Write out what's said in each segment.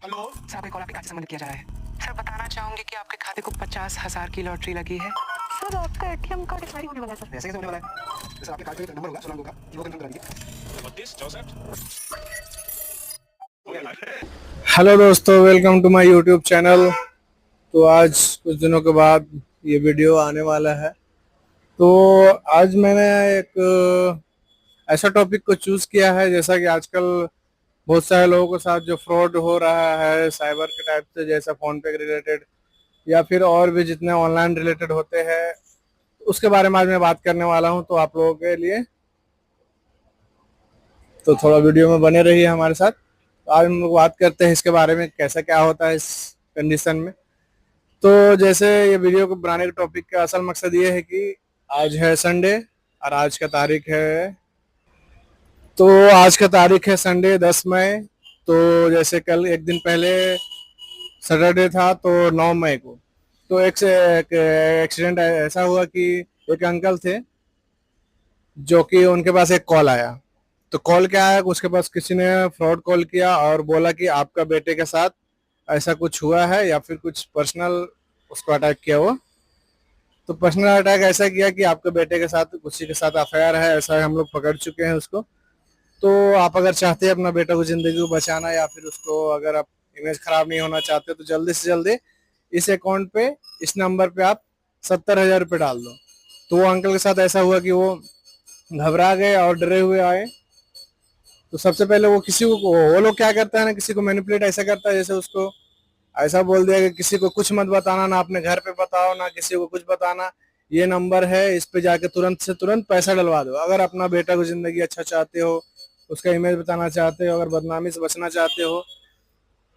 Hello sir, आपका call आपके खाते से संबंधित किया जा रहा है। सर, बताना चाहूंगी कि आपके खाते को 50,000 की लॉटरी लगी है। सर आपका एटीएम कार्ड एक्सपायरी होने वाला है सर। ऐसे कैसे होने वाला है? जैसे आपके कार्ड पे नंबर होगा 16 अंकों का, वो कंफर्म करा दीजिए। 32 64 हो गया ना? हेलो दोस्तों, welcome to my YouTube channel. तो आज कुछ दिनों के बाद ये वीडियो आने वाला है। तो आज मैंने एक ऐसा टॉपिक को चूज़ किया है, जैसा कि आजकल बहुत सारे लोगों के साथ जो फ्रॉड हो रहा है साइबर के टाइप से, जैसा फ़ोन पे के रिलेटेड या फिर और भी जितने ऑनलाइन रिलेटेड होते हैं, उसके बारे में आज मैं बात करने वाला हूं। तो आप लोगों के लिए तो थोड़ा वीडियो में बने रहिए हमारे साथ। तो आज हम लोग बात करते हैं इसके बारे में, कैसा क्या होता है इस कंडीशन में। तो जैसे ये वीडियो को बनाने के टॉपिक का असल मकसद ये है कि आज है संडे और आज का तारीख है संडे 10 मई। तो जैसे कल एक दिन पहले सैटरडे था, तो 9 मई को तो एक एक्सीडेंट ऐसा हुआ कि एक अंकल थे जो कि उनके पास एक कॉल आया। तो कॉल क्या आया, उसके पास किसी ने फ्रॉड कॉल किया और बोला कि आपका बेटे के साथ ऐसा कुछ हुआ है या फिर कुछ पर्सनल उसको अटैक किया हुआ। तो पर्सनल अटैक ऐसा किया कि आपके बेटे के साथ किसी के साथ अफेयर है, ऐसा हम लोग पकड़ चुके हैं उसको। तो आप अगर चाहते हैं अपना बेटा को जिंदगी को बचाना या फिर उसको अगर आप इमेज खराब नहीं होना चाहते, तो जल्दी से जल्दी इस अकाउंट पे, इस नंबर पे आप 70,000 रुपये डाल दो। तो वो अंकल के साथ ऐसा हुआ कि वो घबरा गए और डरे हुए आए। तो सबसे पहले वो किसी को, वो लोग क्या करता है ना, किसी को मैनिपुलेट ऐसा करता है जैसे उसको ऐसा बोल दिया कि किसी को कुछ मत बताना, ना अपने घर पे बताओ, ना किसी को कुछ बताना, ये नंबर है, इस पे जाके तुरंत से तुरंत पैसा डलवा दो। अगर अपना बेटा को जिंदगी अच्छा चाहते हो, उसका इमेज बताना चाहते हो, अगर बदनामी से बचना चाहते हो,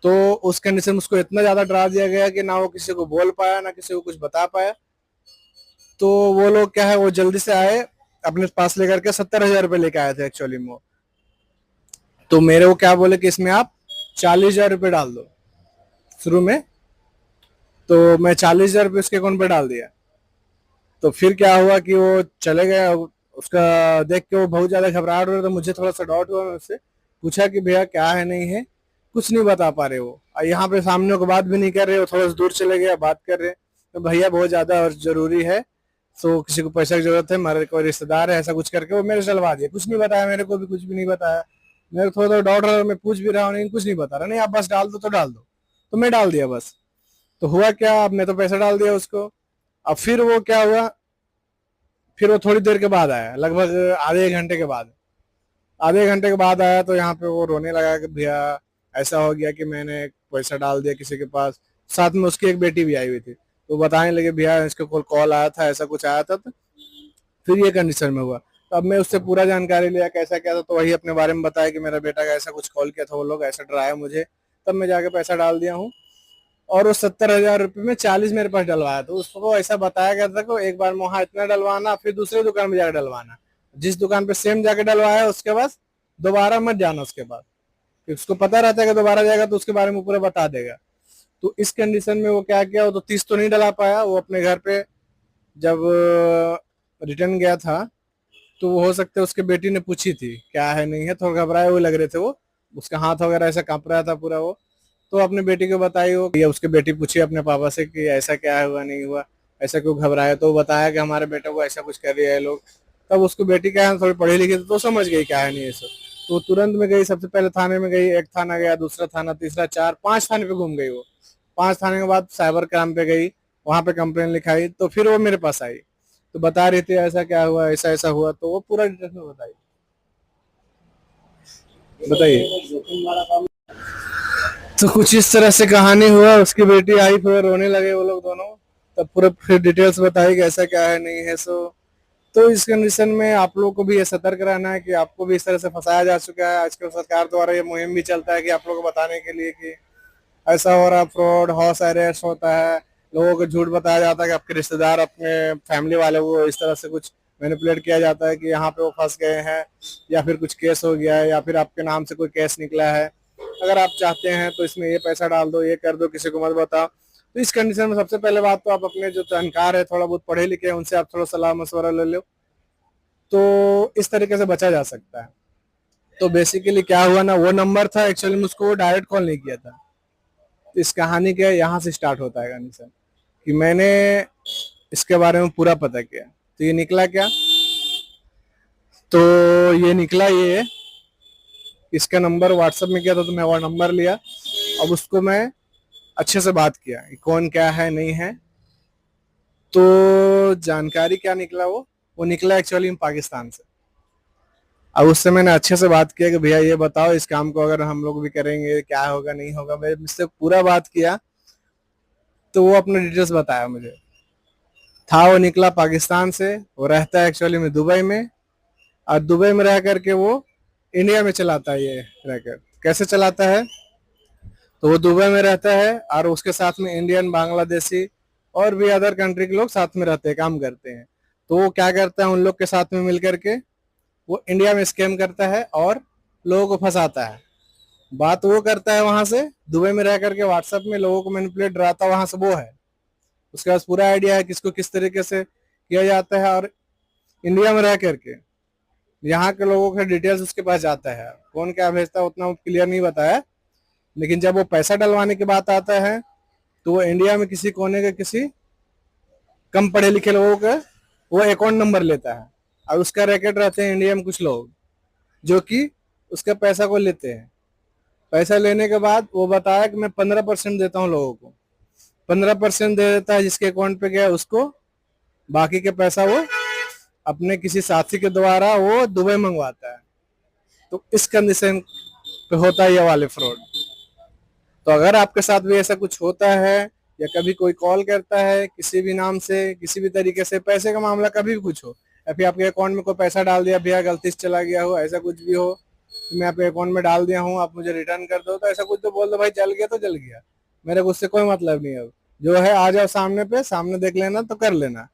तो उस कंडीशन में उसको इतना ज्यादा डरा दिया गया कि ना वो किसी को बोल पाया, ना किसी को कुछ बता पाया। तो वो लोग क्या है, वो जल्दी से आए, अपने पास लेकर के 70,000 रुपये लेके आए थे एक्चुअली में। तो मेरे को क्या बोले कि इसमें आप 40,000 रुपये डाल दो शुरू में। तो मैं 40,000 रुपये उसके अकाउंट पे डाल दिया। तो फिर क्या हुआ कि वो चले गए। उसका देख के वो बहुत ज्यादा घबराहट हो रहा था, मुझे थोड़ा सा डाउट हुआ। मैं उससे पूछा कि भैया क्या है, नहीं है, कुछ नहीं बता पा रहे हो, यहाँ पे सामने को बात भी नहीं कर रहे हो, थोड़ा सा दूर चले गए बात कर रहे। तो भैया बहुत ज्यादा और जरूरी है, तो किसी को पैसा की जरूरत है, हमारे कोई रिश्तेदार है, ऐसा कुछ करके वो मेरे चलवा दिया। कुछ नहीं बताया, मेरे को भी कुछ भी नहीं बताया। मेरे को थोड़ा डाउट रहा, मैं पूछ भी रहा हूँ, नहीं कुछ नहीं बता रहा। नहीं आप बस डाल दो तो डाल दो। तो मैं डाल दिया बस। तो हुआ क्या, अब मैं तो पैसा डाल दिया उसको। अब फिर वो क्या हुआ, फिर वो थोड़ी देर के बाद आया, लगभग आधे घंटे के बाद आया। तो यहाँ पे वो रोने लगा कि भैया ऐसा हो गया कि मैंने पैसा डाल दिया किसी के पास। साथ में उसकी एक बेटी भी आई हुई थी। तो बताने लगे भैया इसको कॉल आया था, ऐसा कुछ आया था। तो फिर ये कंडीशन में हुआ। तो अब मैं उससे पूरा जानकारी लिया कैसा क्या था। तो वही अपने बारे में बताया कि मेरा बेटा का ऐसा कुछ कॉल किया था, वो लोग ऐसा डराया मुझे, तब मैं जाके पैसा डाल दिया हूँ। और वो 70,000 रुपये में 40 मेरे पास डलवाया। तो उसको ऐसा बताया गया था कि एक बार वहां इतना डलवाना, फिर दूसरे दुकान में जाकर डलवाना। जिस दुकान पे सेम जाके डलवाया उसके बाद दोबारा मत जाना उसके बाद, क्योंकि उसको पता रहता है कि दोबारा जाएगा तो उसके बारे में पूरा बता देगा। तो इस कंडीशन में वो क्या किया, वो तो 30 तो नहीं डला पाया। वो अपने घर पे जब रिटर्न गया था, तो वो हो सकता है उसके बेटी ने पूछी थी क्या है नहीं है, थोड़ा घबराए हुए लग रहे थे वो, उसका हाथ वगैरह ऐसा कांप रहा था पूरा वो। तो अपने बेटी को बताई हो, या उसके बेटी पूछी अपने पापा से कि ऐसा क्या हुआ नहीं हुआ, ऐसा क्यों घबराया। तो वो बताया कि हमारे बेटे को ऐसा कुछ कर रहे हैं लोग। तब उसको बेटी क्या है, थोड़ी पढ़ी लिखी थी, तो समझ गई क्या है नहीं है सब। तो तुरंत में गई, सबसे पहले थाने में गई। एक थाना गया, दूसरा थाना, तीसरा, 4 5 थाने पे घूम गई वो। 5 थाने के बाद साइबर क्राइम पे गई, वहां पे कंप्लेन लिखाई। तो फिर वो मेरे पास आई, तो बता रही थी ऐसा क्या हुआ, ऐसा ऐसा हुआ। तो वो पूरा डिटेल में बताइए। तो कुछ इस तरह से कहानी हुआ। उसकी बेटी आई, फिर रोने लगे वो लोग दोनों। तब पूरा फिर डिटेल्स बताई कि ऐसा क्या है नहीं है। तो इस कंडीशन में आप लोग को भी ये सतर्क रहना है कि आपको भी इस तरह से फंसाया जा चुका है। आजकल सरकार द्वारा ये मुहिम भी चलता है कि आप लोग को बताने के लिए कि ऐसा हो रहा है, फ्रॉड, हाउस अरेस्ट होता है, लोगों को झूठ बताया जाता है कि आपके रिश्तेदार, अपने फैमिली वाले को इस तरह से कुछ मैनिपुलेट किया जाता है कि यहाँ पे वो फंस गए हैं, या फिर कुछ केस हो गया है, या फिर आपके नाम से कोई केस निकला है, अगर आप चाहते हैं तो इसमें ये पैसा डाल दो, ये कर दो, किसी को मत बताओ। तो इस कंडीशन में सबसे पहले बात तो आप अपने जो जानकार है, थोड़ा बहुत पढ़े लिखे हैं, उनसे आप थोड़ा सलाह मशवरा ले लो, तो इस तरीके से बचा जा सकता है। तो बेसिकली क्या हुआ ना, वो नंबर था एक्चुअली में, उसको डायरेक्ट कॉल नहीं किया था, इस कहानी के यहाँ से स्टार्ट होता है कंडीशन कि मैंने इसके बारे में पूरा पता किया। तो ये निकला क्या, तो ये निकला ये, इसका नंबर व्हाट्सएप में किया था, तो मैं वो नंबर लिया। अब उसको मैं अच्छे से बात किया कि कौन क्या है नहीं है। तो जानकारी क्या निकला, वो निकला एक्चुअली पाकिस्तान से। अब उससे मैंने अच्छे से बात किया कि भैया ये बताओ, इस काम को अगर हम लोग भी करेंगे क्या होगा नहीं होगा। मैं मुझसे पूरा बात किया, तो वो अपने डिटेल्स बताया मुझे। था वो निकला पाकिस्तान से, वो रहता है एक्चुअली में दुबई में, और दुबई में रह करके वो इंडिया में चलाता है ये रैकेट। कैसे चलाता है, तो वो दुबई में रहता है और उसके साथ में इंडियन, बांग्लादेशी और भी अदर कंट्री के लोग साथ में रहते हैं, काम करते हैं। तो वो क्या करता है, उन लोग के साथ में मिल करके वो इंडिया में स्कैम करता है और लोगों को फंसाता है। बात वो करता है वहां से, दुबई में रह करके व्हाट्सएप में लोगों को मैनिपुलेट डराता वहां से वो है। उसके पास पूरा आइडिया है किसको किस तरीके से किया जाता है, और इंडिया में रह करके यहाँ के लोगों के डिटेल्स उसके पास जाता है। कौन क्या भेजता है उतना क्लियर नहीं बताया, लेकिन जब वो पैसा डलवाने की बात आता है तो वो इंडिया में किसी कोने के किसी कम पढ़े लिखे लोगों का वो अकाउंट नंबर लेता है, और उसका रैकेट रहते हैं इंडिया में कुछ लोग जो कि उसके पैसा को लेते हैं। पैसा लेने के बाद वो बताया कि मैं 15% देता हूँ लोगों को, 15% दे देता है जिसके अकाउंट पे गया उसको, बाकी के पैसा वो अपने किसी साथी के द्वारा वो दुबई मंगवाता है। तो इस कंडीशन पे होता है ये वाले फ्रॉड। तो अगर आपके साथ भी ऐसा कुछ होता है, या कभी कोई कॉल करता है किसी भी नाम से, किसी भी तरीके से, पैसे का मामला कभी भी कुछ हो, या फिर आपके अकाउंट में कोई पैसा डाल दिया, भैया गलती से चला गया हो, ऐसा कुछ भी हो कि मैं आपके अकाउंट में डाल दिया हूँ, आप मुझे रिटर्न कर दो, तो ऐसा कुछ तो बोल दो भाई, जल गया तो जल गया, मेरे को उससे कोई मतलब नहीं है। जो है आ जाओ सामने पे, सामने देख लेना तो कर लेना।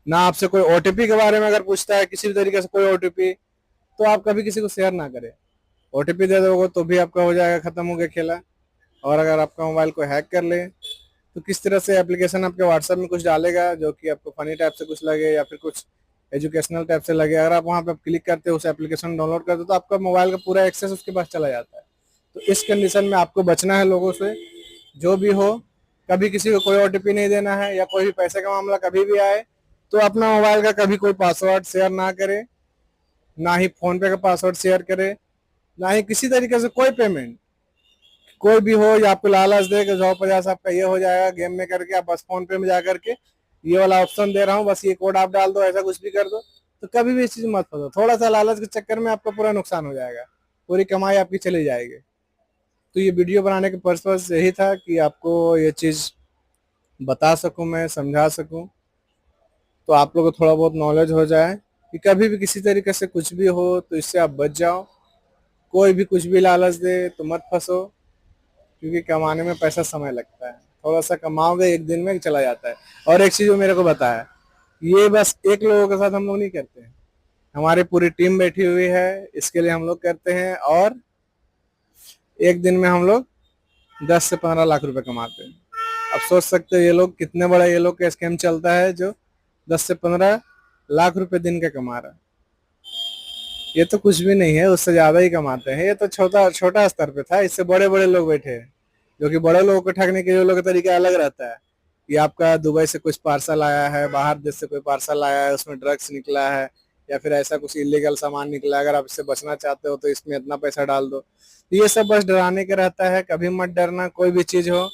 ना आपसे कोई ओटीपी के बारे में अगर पूछता है किसी भी तरीके से कोई ओटीपी, तो आप कभी किसी को शेयर ना करें। ओटीपी दे दोगे तो भी आपका हो जाएगा, खत्म हो गया खेला। और अगर आपका मोबाइल को हैक कर ले, तो किस तरह से एप्लीकेशन आपके व्हाट्सएप में कुछ डालेगा जो कि आपको फनी टाइप से कुछ लगे या फिर कुछ एजुकेशनल टाइप से लगे, अगर आप वहाँ पे क्लिक करते हो, उस एप्लीकेशन डाउनलोड करते हो, तो आपका मोबाइल का पूरा एक्सेस उसके पास चला जाता है। तो इस कंडीशन में आपको बचना है लोगों से, जो भी हो। कभी किसी को कोई ओटीपी नहीं देना है, या कोई भी पैसे का मामला कभी भी आए तो अपना मोबाइल का कभी कोई पासवर्ड शेयर ना करे, ना ही फोन पे का पासवर्ड शेयर करे, ना ही किसी तरीके से कोई पेमेंट कोई भी हो, या आपको लालच दे कि 150 आपका ये हो जाएगा गेम में करके, आप बस फोन पे में जा करके ये वाला ऑप्शन दे रहा हूँ, बस ये कोड आप डाल दो, ऐसा कुछ भी कर दो, तो कभी भी इस चीज मत फंसो। थोड़ा सा लालच के चक्कर में आपका पूरा नुकसान हो जाएगा, पूरी कमाई आपकी चली जाएगी। तो ये वीडियो बनाने का पर्पस यही था कि आपको ये चीज बता सकूं, मैं समझा सकूं, तो आप लोगों को थोड़ा बहुत नॉलेज हो जाए कि कभी भी किसी तरीके से कुछ भी हो तो इससे आप बच जाओ। कोई भी कुछ भी लालच दे तो मत फंसो, क्योंकि कमाने में पैसा समय लगता है, थोड़ा सा कमाओगे एक दिन में चला जाता है। और एक चीज वो मेरे को बताया, ये बस एक लोगों के साथ हम लोग नहीं करते हैं, हमारी पूरी टीम बैठी हुई है, इसके लिए हम लोग करते हैं। और एक दिन में हम लोग 10 से 15 लाख रुपए कमाते हैं। अब सोच सकते हो ये लोग कितने बड़ा ये लोग का स्कैम चलता है, जो 10 से 15 लाख रुपए दिन का कमा रहा है। ये तो कुछ भी नहीं है, उससे ज्यादा ही कमाते हैं। ये तो छोटा छोटा स्तर पे था, इससे बड़े बड़े लोग बैठे हैं, जो कि बड़े लोगों को ठगने के लोगों का तरीका अलग रहता है। कि आपका दुबई से कुछ पार्सल आया है, बाहर देश से कोई पार्सल आया है, उसमें ड्रग्स निकला है, या फिर ऐसा कुछ इलीगल सामान निकला है, अगर आप इससे बचना चाहते हो तो इसमें इतना पैसा डाल दो। तो ये सब बस डराने का रहता है। कभी मत डरना, कोई भी चीज हो,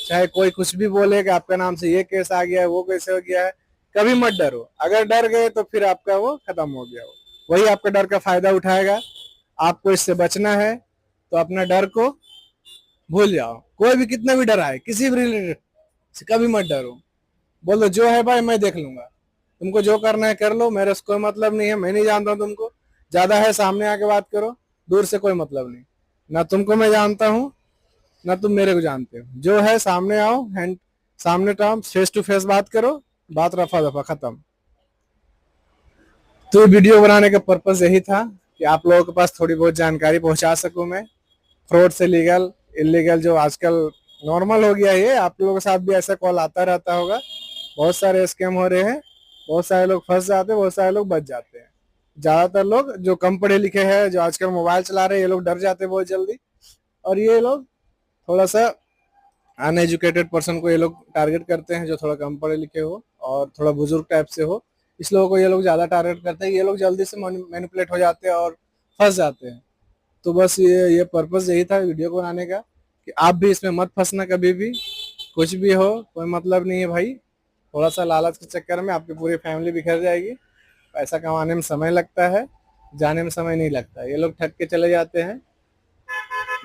चाहे कोई कुछ भी बोले कि आपके नाम से ये केस आ गया है, वो कैसे हो गया है, कभी मत डरो। अगर डर गए तो फिर आपका वो खत्म हो गया, वही आपका डर का फायदा उठाएगा। आपको इससे बचना है तो अपना डर को भूल जाओ। कोई भी कितना भी डराए, किसी भी रिलेटेड से कभी मत डरो, बोल दो जो है भाई मैं देख लूंगा, तुमको जो करना है कर लो, मेरे से कोई मतलब नहीं है, मैं नहीं जानता हूँ तुमको, ज्यादा है सामने आके बात करो, दूर से कोई मतलब नहीं, ना तुमको मैं जानता हूँ ना तुम मेरे को जानते हो। जो है सामने आओ, हैंड सामने टाइम फेस टू फेस बात करो, बात रफा दफा खत्म। तो वीडियो बनाने का पर्पस यही था कि आप लोगों के पास थोड़ी बहुत जानकारी पहुंचा सकूं मैं, फ्रॉड से लीगल इलीगल जो आजकल नॉर्मल हो गया है। ये आप लोगों के साथ भी ऐसा कॉल आता रहता होगा, बहुत सारे स्कैम हो रहे हैं, बहुत सारे लोग फंस जाते हैं, बहुत सारे लोग बच जाते हैं। ज्यादातर लोग जो कम पढ़े लिखे हैं, जो आजकल मोबाइल चला रहे हैं, ये लोग डर जाते हैं बहुत जल्दी, और ये लोग थोड़ा सा अनएजुकेटेड पर्सन को ये लोग टारगेट करते हैं, जो थोड़ा कम पढ़े लिखे हो और थोड़ा बुजुर्ग टाइप से हो, इस लोगों को ये लोग ज़्यादा टारगेट करते हैं। ये लोग जल्दी से मैनिपुलेट हो जाते हैं और फंस जाते हैं। तो बस ये पर्पस यही था वीडियो को बनाने का कि आप भी इसमें मत फंसना कभी भी। कुछ भी हो कोई मतलब नहीं है भाई, थोड़ा सा लालच के चक्कर में आपकी पूरी फैमिली बिखर जाएगी। पैसा कमाने में समय लगता है, जाने में समय नहीं लगता। ये लोग ठग के चले जाते हैं,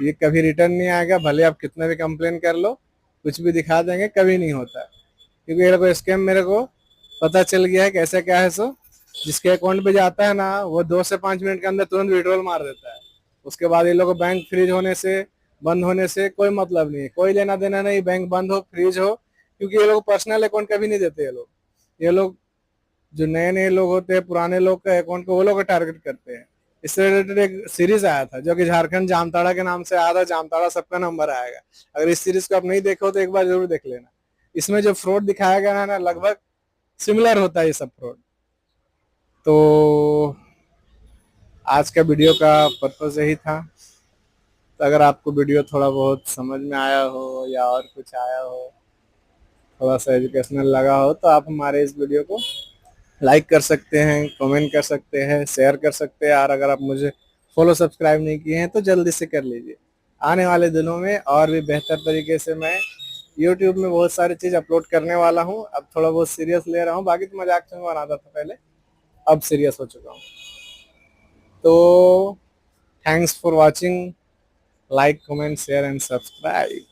ये कभी रिटर्न नहीं आएगा, भले आप कितना भी कंप्लेन कर लो, कुछ भी दिखा देंगे, कभी नहीं होता। क्योंकि ये लोग स्कैम मेरे को पता चल गया है कैसे क्या है। सो जिसके अकाउंट पे जाता है ना, वो 2 से 5 मिनट के अंदर तुरंत विड्रॉल मार देता है। उसके बाद ये लोग को बैंक फ्रीज होने से, बंद होने से कोई मतलब नहीं है, कोई लेना देना नहीं, बैंक बंद हो फ्रीज हो, क्योंकि ये लोग पर्सनल अकाउंट कभी नहीं देते। ये लोग जो नए नए लोग होते हैं, पुराने लोग का अकाउंट को वो लोग टारगेट करते हैं। इससे रिलेटेड एक सीरीज आया था जो कि झारखंड जामताड़ा के नाम से आया था, जामताड़ा सबका नंबर आएगा। अगर इस सीरीज को आप नहीं देखो तो एक बार जरूर देख लेना। इसमें जो फ्रॉड दिखाया गया है ना, लगभग सिमिलर होता है ये सब फ्रॉड। तो आज का वीडियो का पर्पस यही था। तो अगर आपको वीडियो थोड़ा बहुत समझ में आया हो या और कुछ आया हो, थोड़ा सा एजुकेशनल लगा हो, तो आप हमारे इस वीडियो को लाइक कर सकते हैं, कमेंट कर सकते हैं, शेयर कर सकते हैं। और अगर आप मुझे फॉलो सब्सक्राइब नहीं किए हैं तो जल्दी से कर लीजिए। आने वाले दिनों में और भी बेहतर तरीके से मैं यूट्यूब में बहुत सारी चीज़ अपलोड करने वाला हूँ। अब थोड़ा बहुत सीरियस ले रहा हूँ, बाकी तो मजाक में बनाता था पहले, अब सीरियस हो चुका हूँ। तो thanks for watching, like comment share and subscribe.